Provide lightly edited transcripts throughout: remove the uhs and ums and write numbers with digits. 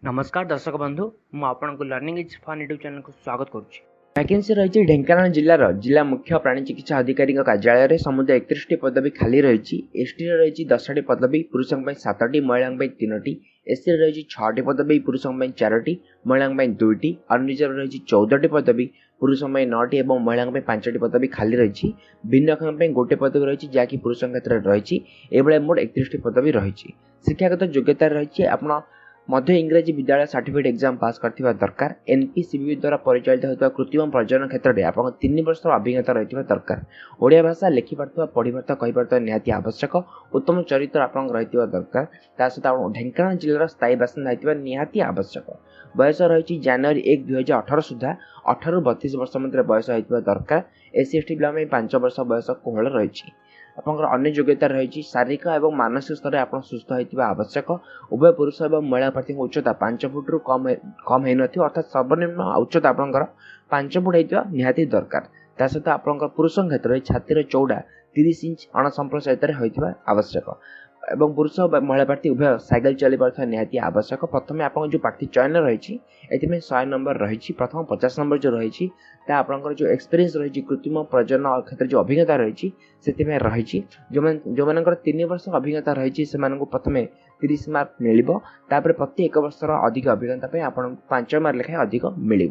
नमस्कार दर्शक बंधु मु आपनको learning is fun YouTube channel को स्वागत करुच्ची। वैकेंसी रही ढेंकानाल जिलार जिला मुख्य प्राणी चिकित्सा अधिकारी कार्यालय में समुदाय 31 पदवी खाली रही। एसटी रही 10टी पदवी, पुरुषों 7टी, महिला 3टी, एससी रही 6टी पदवी, पुरुषों 4टी, महिला 2टी, अनरिजर्व रही 14टी पदवी, पुरुषों 9टी और महिला 5टी पदवी खाली रही। भिन्नक्षम गोटे पदवी रही जहाँकि पुरुषों क्षेत्र में रही। ये मोट 31टी पदवी रही। शिक्षागत योग्यता रही आप मध्य इंग्राजी विद्यालय सर्टिफिकेट एग्जाम पास करथिबा दरकार। एनपीसीबी द्वारा परिचालित होता कृत्रिम प्रजनन क्षेत्र में आप 3 वर्ष अभिज्ञता रही दरकार। ओडिया भाषा लिखिपार्थवा, पढ़िपार्थवा, कहिपार्थवा निहाती आवश्यक। उत्तम चरित्र आपन रही दरकार। ता सहित आप ढेंकानाल जिलार स्थायी बासिंदा होइतिबा निहाती आवश्यक। बयस रही जनवरी 1, 2018 सुधा 18 ରୁ 32 वर्ष मध्य बयस होइतिबा दरकार। एससी एसटी पिला 5 वर्ष बयस कोहल रही। आपंकर अन्य योग्यता रही शारीरिक और मानसिक स्तर आप सुस्थ होता आवश्यक। उभय पुरुष और महिला प्रार्थी उच्चता 5 फुट रु कम होना अर्थात सर्वनिम्न उच्चता आपंकर 5 फुट होता निहाती दरकार। ता सहित आपंकर पुरुषों क्षेत्र में छातीर चौड़ा 30 इंच अणसंप्रसारित होता आवश्यक। एवं पुरुष और महिला प्रार्थी उभय साइकेल चली पार्था निहाती आवश्यक। प्रथम आप जो प्रार्थी चयन रही 100 नंबर रही। प्रथम 50 नंबर जो रही आपंकर जो एक्सपीरियंस रही कृत्रिम प्रजनन क्षेत्र जो अभिज्ञता रही रही जो मान 3 वर्ष अभिज्ञता रही प्रथम 30 मार्क मिल। प्रति 1 वर्ष अधिक अभिज्ञता आप 5 मार्क लेखाएं अधिक मिल।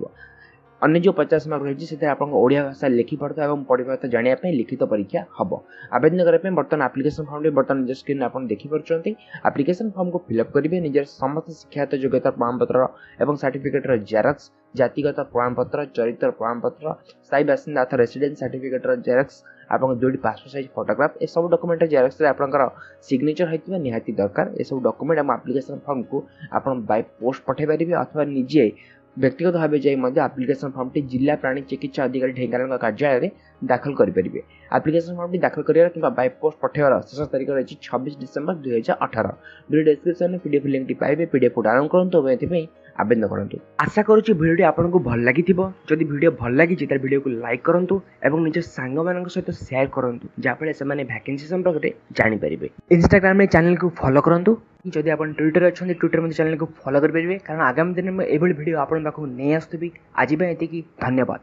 अन्य जो 50 मार्क रही है आपको ओडिया भाषा लिखिपार्था और पढ़िपार्था जानापी लिखित परीक्षा हम। आवेदन करने बर्तमान आप्लिकेसन फॉर्म बर्तमान निज स्क्रीन आप देखिपुंट। आप्लिकेसन फॉर्म को फिलअप करेंगे। निजर समस्त शिक्षागत योग्यता प्रमाणपत्र और सर्टिफिकेट जेरक्स, जातिगत प्रमाणपत्र, चरित्र प्रमाणपत्र, स्थायी बासिंदा अर्थात रेसिडेंस सर्टिफिकेट जेरक्स, आप 2टी पासपोर्ट साइज फोटोग्राफ ए सब डॉक्यूमेंट जेरक्स आपंकर सिग्नेचर होता निहाती दरकार। ये सब डॉक्यूमेंट और आप्लिकेसन फॉर्म को आप बाय पोस्ट पठे पारे अथवा निजे व्यक्तिगत भाव जाए आप्लिकेसन फॉर्म टी जिला प्राणी चिकित्सा अधिकारी ढेंकानाल कार्यालय में दाखल करेंगे। आप्लिकेसन फॉर्म टी दाखल कर बाय पोस्ट पठेवार शेष तारीख रही 26 डिसेम्बर 2018। वीडियो डिस्क्रिप्शन में पीडीएफ लिंक टी पाइबे। पीडीएफ को डाउनलोड करूँ ये आवेदन करूँ। आशा करुँची भिडियो आपको भल लगी। जदि भिडियो भल लगी भिडियो को लाइक करूँ और निज सांग मान सहित शेयर करूँ जहाँफल से वैकेंसी संपर्क में जानीपर। इंस्टाग्राम में चैनल को फॉलो करूँ। जदि आप ट्विटर अच्छा ट्विटर में चैनल को फॉलो करेंगे कारण आगामी दिन में यह भिडियो आपको नहीं आसुवी। आज धन्यवाद।